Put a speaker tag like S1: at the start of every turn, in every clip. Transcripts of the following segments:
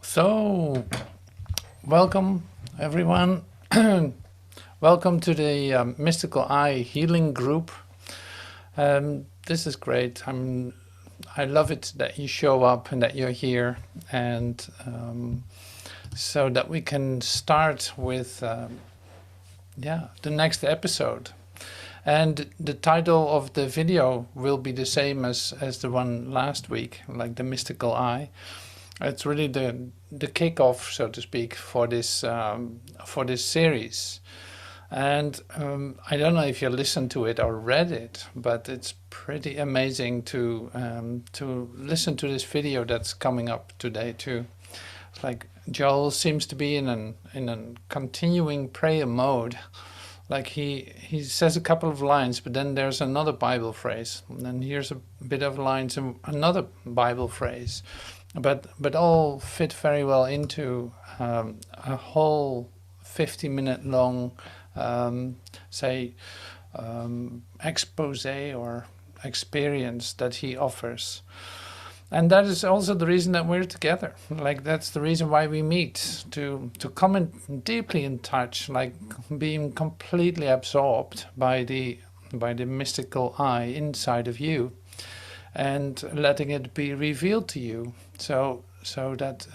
S1: So, welcome everyone. Welcome to the Mystical Eye Healing Group. This is great. I love it that you show up and that you're here, and so that we can start with the next episode. And the title of the video will be the same as the one last week, like the Mystical Eye. It's really the kickoff, so to speak, for this series. And I don't know if you listened to it or read it, but it's pretty amazing to listen to this video that's coming up today too. It's like Joel seems to be in a continuing prayer mode. Like he says a couple of lines, but then there's another Bible phrase, and then here's a bit of lines and another Bible phrase. But all fit very well into a whole 50-minute long, expose or experience that he offers. And that is also the reason that we're together. Like, that's the reason why we meet, to come in deeply in touch, like being completely absorbed by the mystical eye inside of you, and letting it be revealed to you, so that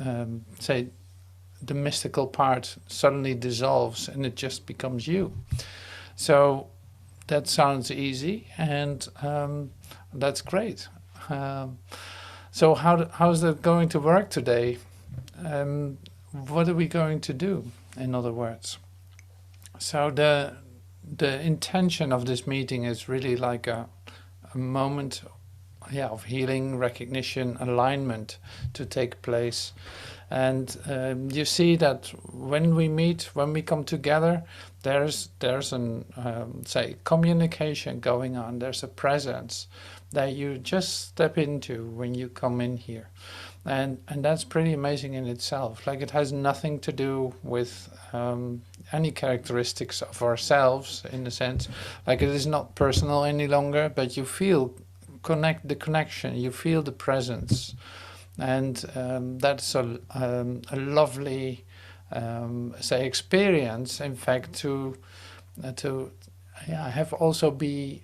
S1: the mystical part suddenly dissolves and it just becomes you. So that sounds easy, and that's great. So how is that going to work today? What are we going to do, in other words? So the intention of this meeting is really like a moment of healing, recognition, alignment to take place. And you see that when we meet, when we come together, there's an communication going on. There's a presence that you just step into when you come in here, and that's pretty amazing in itself. Like, it has nothing to do with any characteristics of ourselves, in a sense. Like, it is not personal any longer, but you feel the connection, you feel the presence, and that's a lovely experience, in fact, to have also be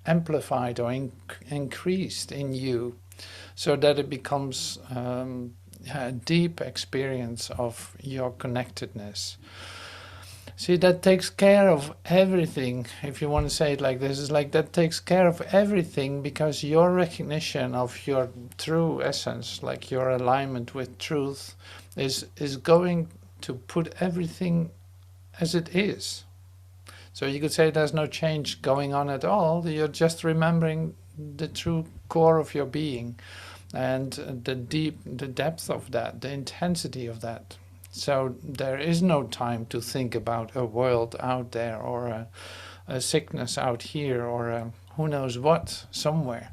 S1: amplified or increased in you, so that it becomes a deep experience of your connectedness. See, that takes care of everything. If you want to say it like this, it's like that takes care of everything, because your recognition of your true essence, like your alignment with truth, is going to put everything as it is. So you could say there's no change going on at all. You're just remembering the true core of your being, and the depth of that, the intensity of that. So there is no time to think about a world out there, or a sickness out here, or a who knows what somewhere.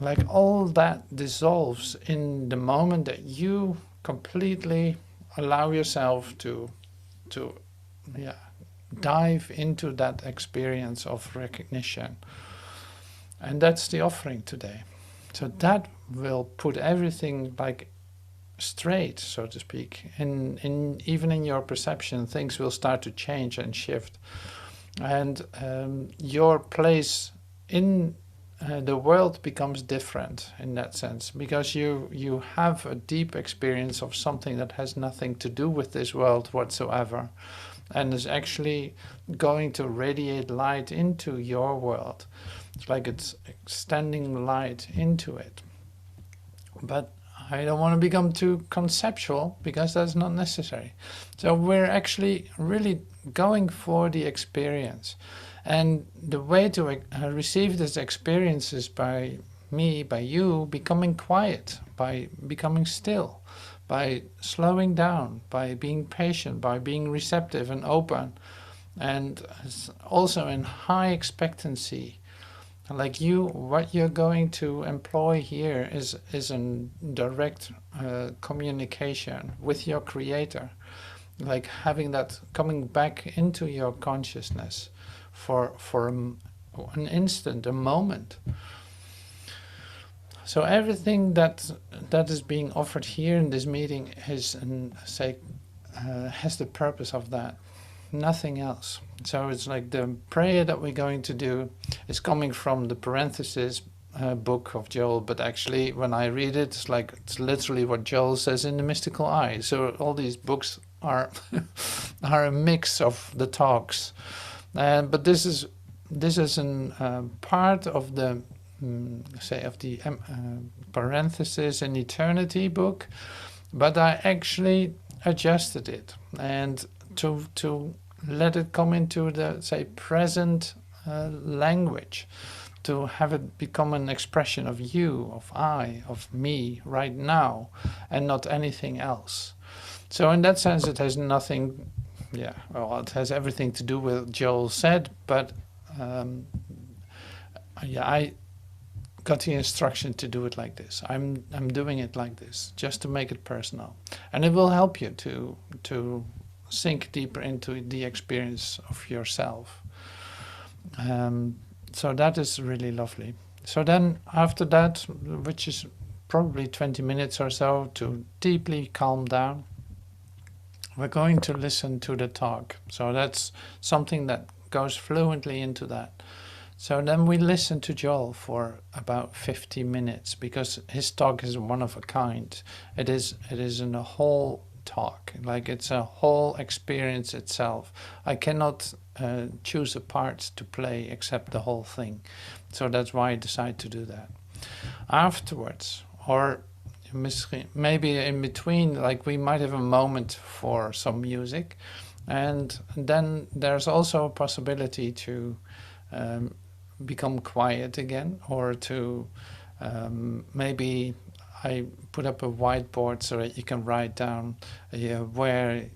S1: Like, all that dissolves in the moment that you completely allow yourself to dive into that experience of recognition. And that's the offering today. So that will put everything like straight, so to speak. In even in your perception, things will start to change and shift, and your place in the world becomes different in that sense, because you have a deep experience of something that has nothing to do with this world whatsoever, and is actually going to radiate light into your world. It's like it's extending light into it. But I don't want to become too conceptual, because that's not necessary. So we're actually really going for the experience. And the way to receive this experience is by you, becoming quiet, by becoming still, by slowing down, by being patient, by being receptive and open, and also in high expectancy. Like, what you're going to employ here is a direct communication with your creator, like having that coming back into your consciousness for an instant, a moment. So everything that is being offered here in this meeting is, has the purpose of that, nothing else. So it's like the prayer that we're going to do is coming from the parenthesis book of Joel, but actually when I read it, it's literally what Joel says in the Mystical Eye. So all these books are are a mix of the talks, but this is an part of the parenthesis in eternity book, but I actually adjusted it and to let it come into the present language, to have it become an expression of you, of I, of me right now, and not anything else. So in that sense, it has nothing, it has everything to do with what Joel said, but I got the instruction to do it like this. I'm doing it like this, just to make it personal, and it will help you to sink deeper into the experience of yourself. So that is really lovely. So then after that, which is probably 20 minutes or so to deeply calm down, we're going to listen to the talk. So that's something that goes fluently into that. So then we listen to Joel for about 50 minutes, because his talk is one of a kind. It is in a whole talk, like it's a whole experience itself. I cannot choose a part to play except the whole thing. So that's why I decided to do that. Afterwards, or maybe in between, like we might have a moment for some music, and then there's also a possibility to become quiet again, or to maybe I put up a whiteboard so that you can write down where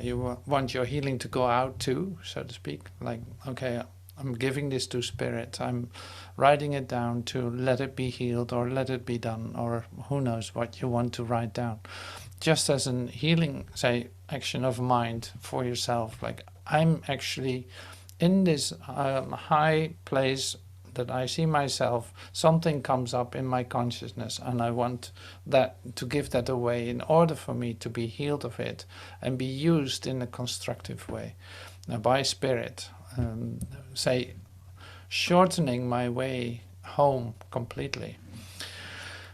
S1: you want your healing to go out to, so to speak. Like, okay, I'm giving this to Spirit. I'm writing it down to let it be healed, or let it be done, or who knows what you want to write down. Just as an healing, action of mind for yourself. Like, I'm actually in this high place that I see myself, something comes up in my consciousness, and I want that to give that away in order for me to be healed of it and be used in a constructive way by Spirit. Shortening my way home completely.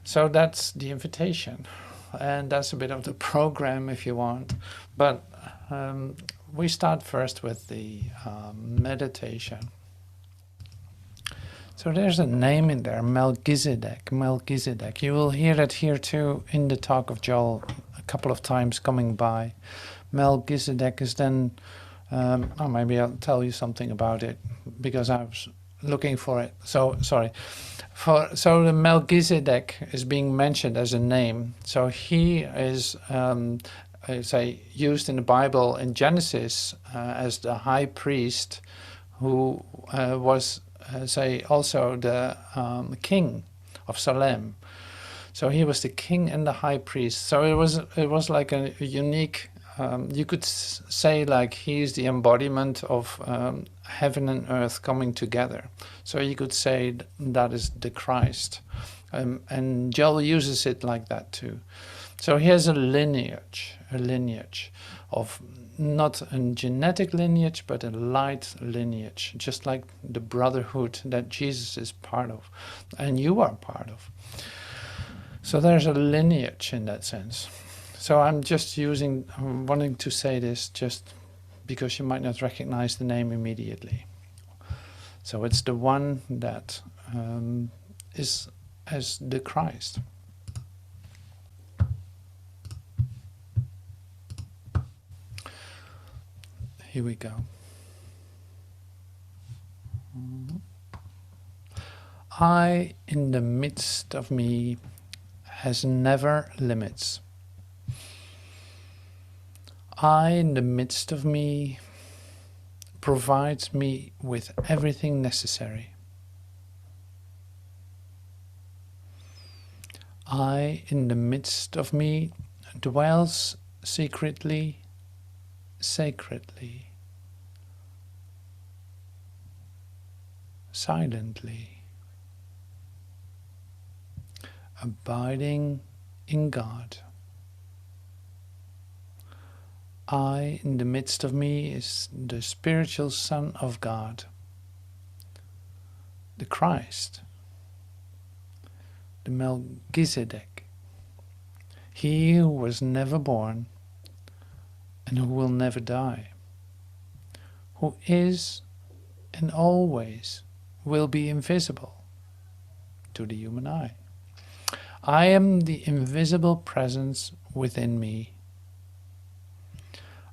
S1: So that's the invitation, and that's a bit of the program if you want. But we start first with the meditation. So there's a name in there, Melchizedek. Melchizedek. You will hear it here too in the talk of Joel a couple of times coming by. Melchizedek is then, maybe I'll tell you something about it because I was looking for it. So sorry. So the Melchizedek is being mentioned as a name. So he is, used in the Bible in Genesis as the high priest who was also the king of Salem. So he was the king and the high priest. So it was like a unique, you could say like he's the embodiment of heaven and earth coming together. So you could say that is the Christ. And Joel uses it like that too. So he has a lineage of not a genetic lineage, but a light lineage, just like the brotherhood that Jesus is part of, and you are part of. So there's a lineage in that sense. So I'm wanting to say this just because you might not recognize the name immediately. So it's the one that is as the Christ. Here we go. I in the midst of me has never limits. I in the midst of me provides me with everything necessary. I in the midst of me dwells secretly, sacredly, silently. abiding in God. I, in the midst of me, is the spiritual Son of God, the Christ, the Melchizedek, he who was never born and who will never die, who is and always will be invisible to the human eye. I am the invisible presence within me.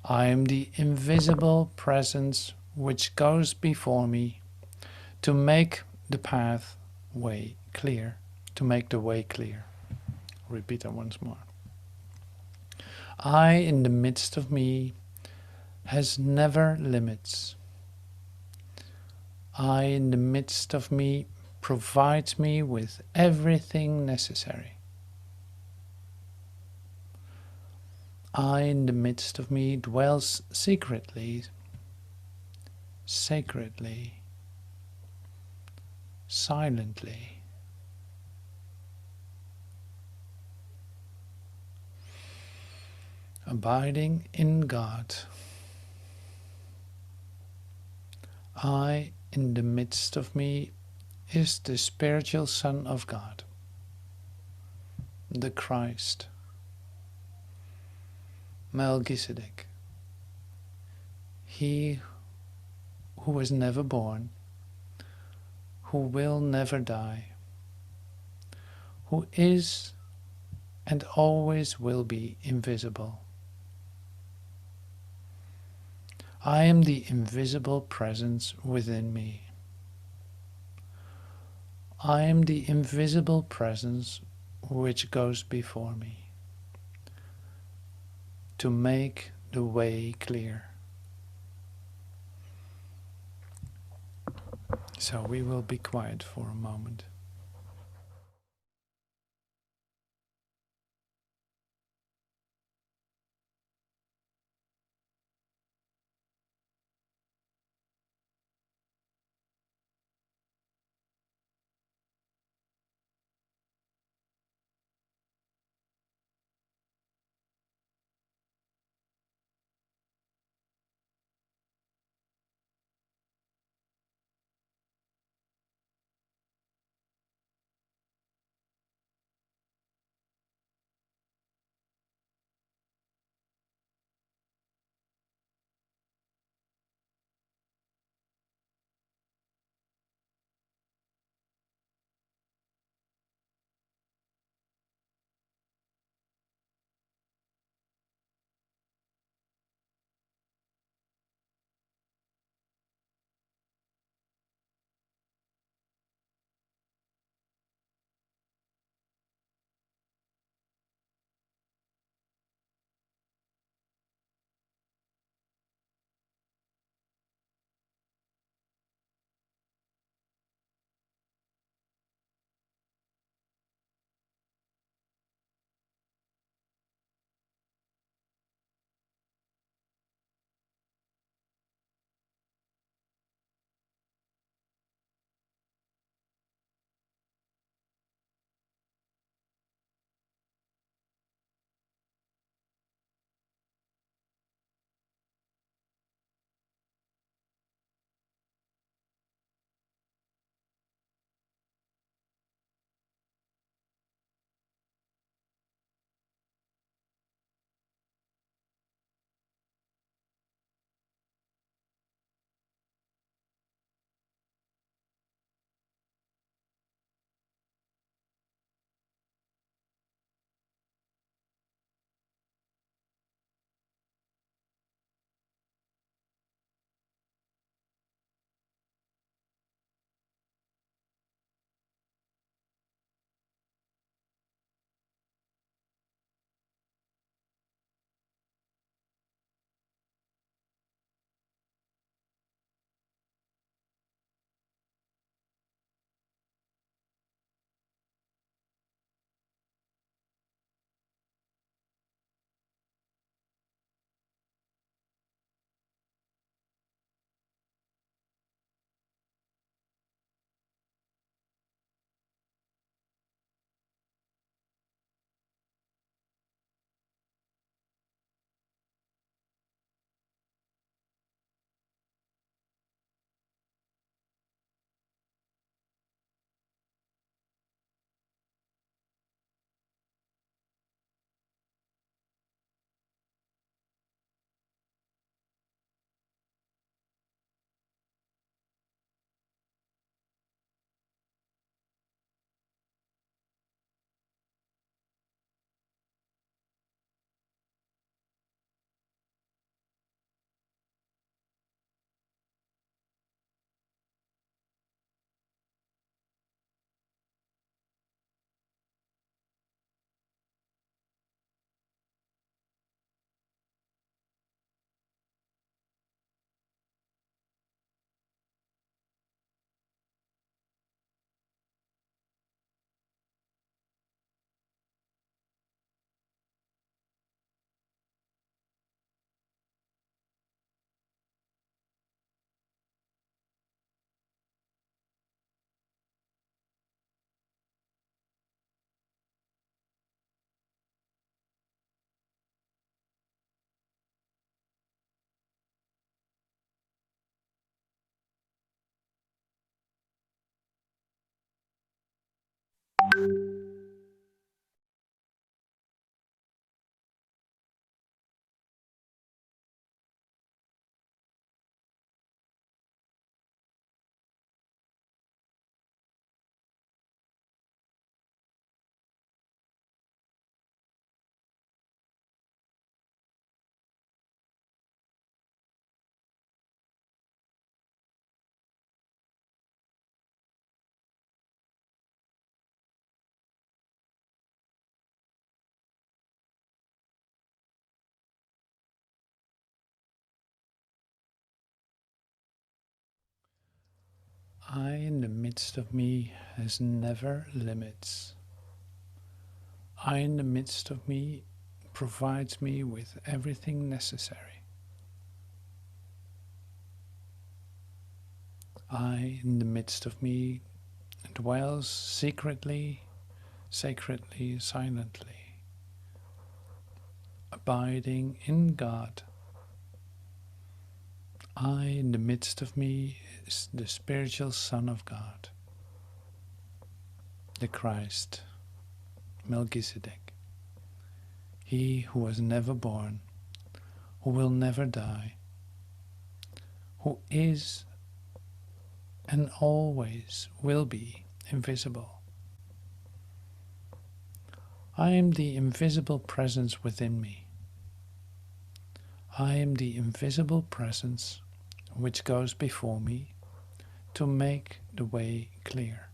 S1: I am the invisible presence which goes before me to make the way clear, to make the way clear. Repeat that once more. I, in the midst of me, has never limits. I, in the midst of me, provides me with everything necessary. I, in the midst of me, dwells secretly, sacredly, silently. Abiding in God. I, in the midst of me, is the spiritual Son of God, the Christ, Melchizedek, he who was never born, who will never die, who is and always will be invisible. I am the invisible presence within me. I am the invisible presence which goes before me to make the way clear. So we will be quiet for a moment. I in the midst of me has never limits. I in the midst of me provides me with everything necessary. I in the midst of me dwells secretly, sacredly, silently, abiding in God. I in the midst of me is the spiritual Son of God, the Christ, Melchizedek, he who was never born, who will never die, who is and always will be invisible. I am the invisible presence within me. I am the invisible presence which goes before me to make the way clear.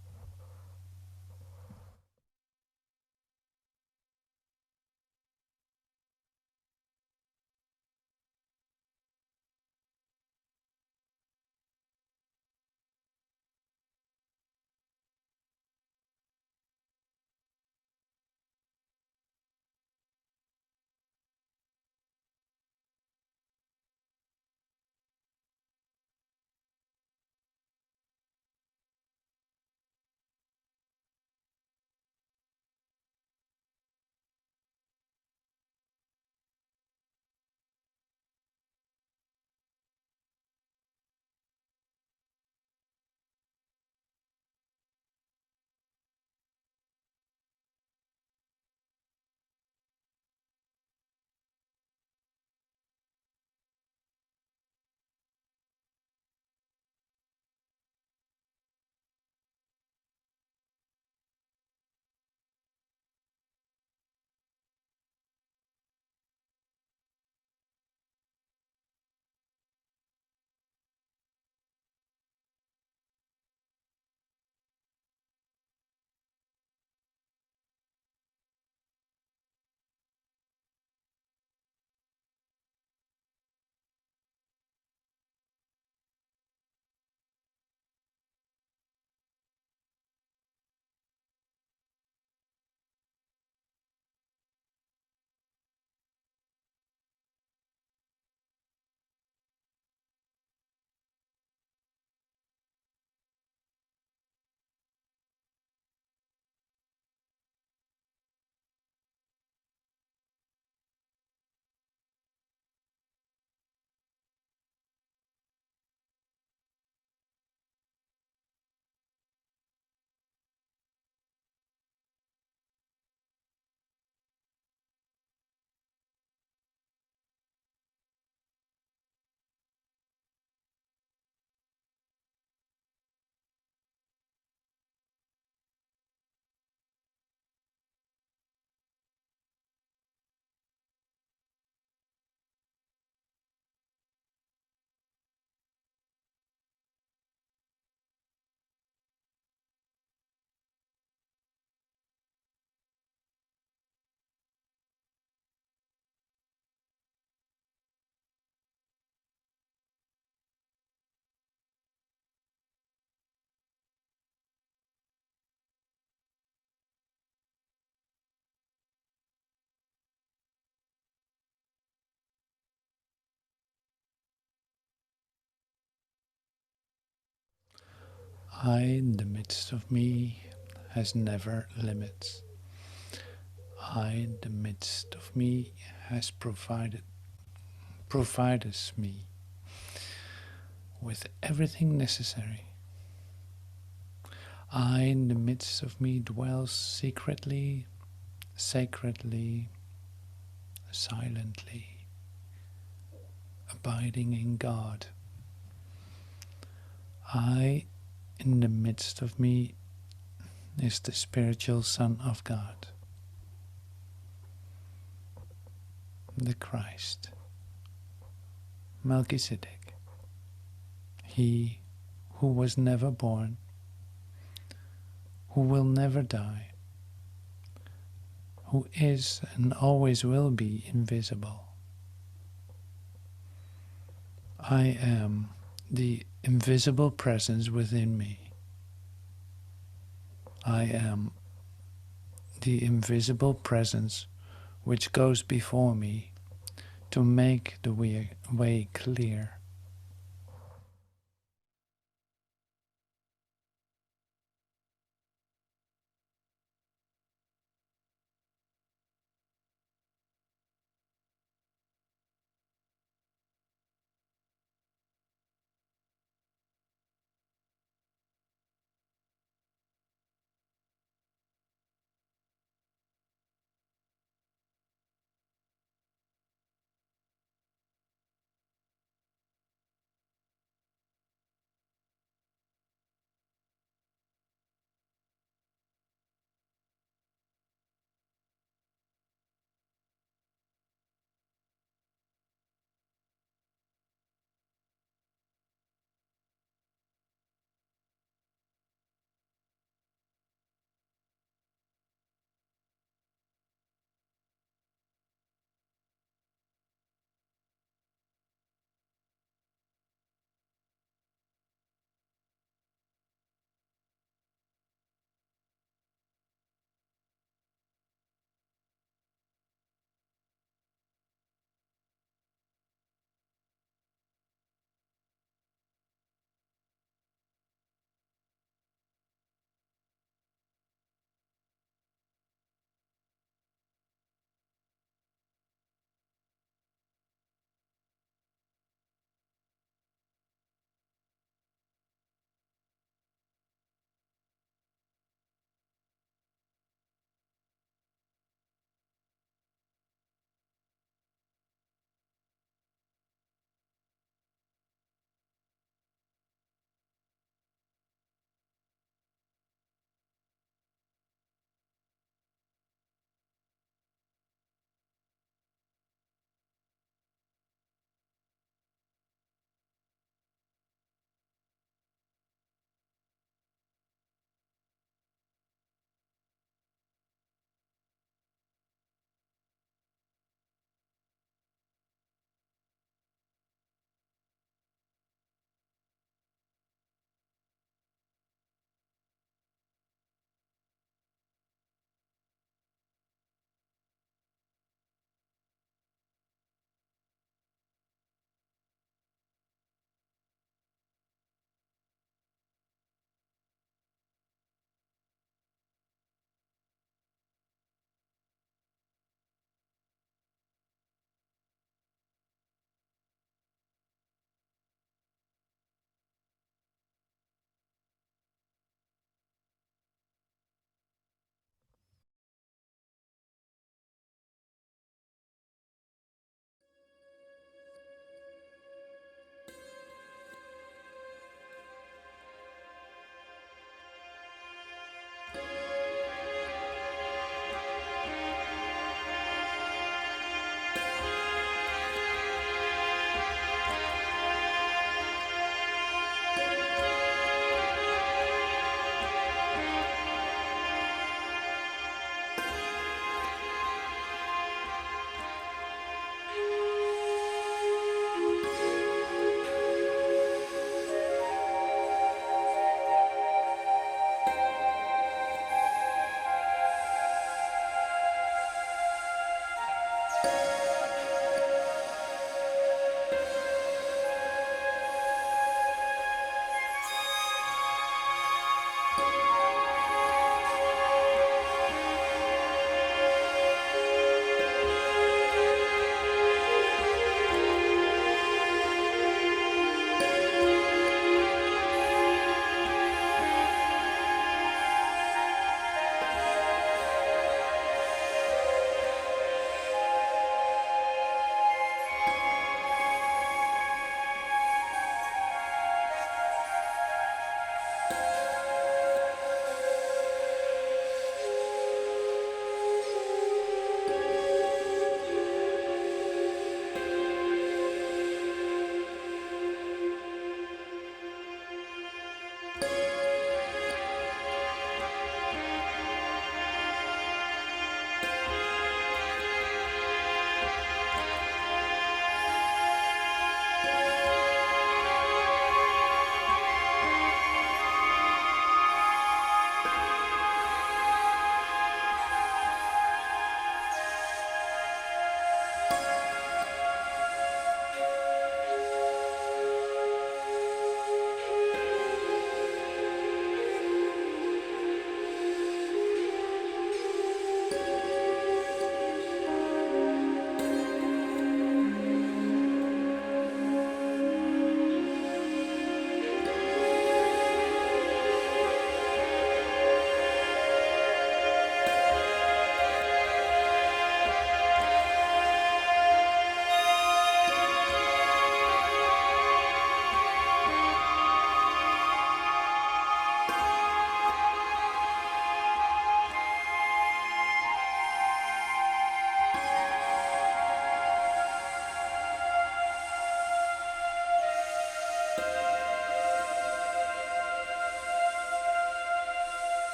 S1: I in the midst of me has never limits. I in the midst of me has provides me with everything necessary. I in the midst of me dwells secretly, sacredly, silently, abiding in God. I in the midst of me is the spiritual Son of God, the Christ, Melchizedek, he who was never born, who will never die, who is and always will be invisible. I am the invisible presence within me. I am the invisible presence which goes before me to make the way clear.